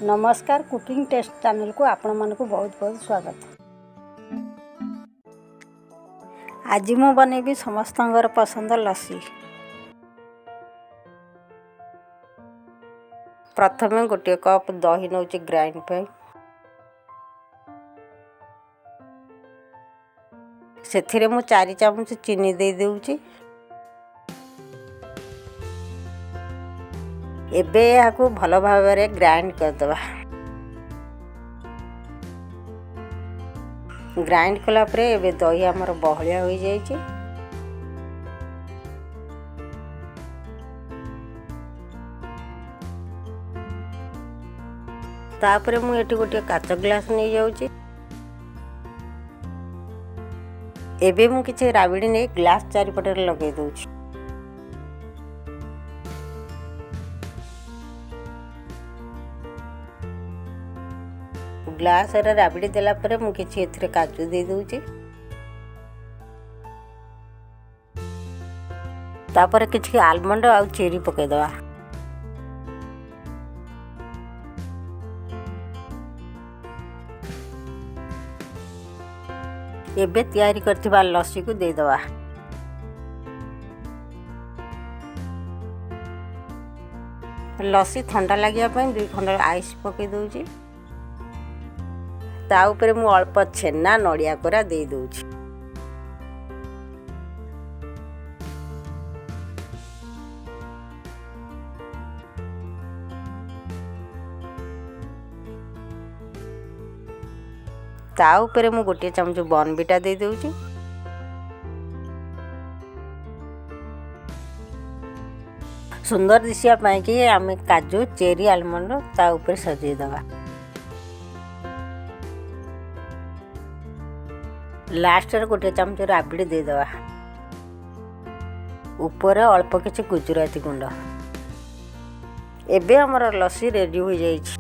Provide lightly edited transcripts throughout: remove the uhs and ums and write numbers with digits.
नमस्कार cooking test channel को आपण मानक बहुत बहुत स्वागत। आज मु बनैबी समस्तंगर पसंद लस्सी। प्रथमे गोटे कप दही नौची ग्राइंड पे सेथिरे मु 4 चामच चीनी दे देउची। एबे याकू भल भाबरे ग्राइंड कर दबा। ग्राइंड कला परे एबे दही हमर बहलिया होई जाई छी। तापरे मु एठी गोटे काच ग्लास नै जाउची। एबे मु किछि राबिडी नै ग्लास चारि पटे लगे दउची। ग्लास रे राबिडी देला परे मु किछि एथिरे काजू दे दउची। तापर किछि आलमंड आ चेरी पके दवा। एबे तैयारी करथिबा लस्सी को दे दवा। लस्सी ठंडा लागिया पई 2 खंड आइस पके दउची। ता ऊपर मु अल्प छेना नड़िया कोरा दे दउची। ता ऊपर मु गोटे चमच बॉर्नविटा दे दउची। सुंदर दिसिया पाई कि आमे काजू चेरी आलमंड ता ऊपर सजे दवा। लास्ट रे गोटे चमच राबिडी दे दवा। ऊपर अल्प किछि गुजराती गुंड। एबे हमर लस्सी रेडी हो जाई छी।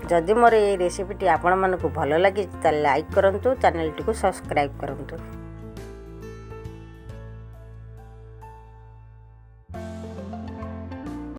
जदि मोर ये रेसिपीटी आपण मानकु भल लगी त लाइक करंतु, चैनल टी को सब्सक्राइब करंतु।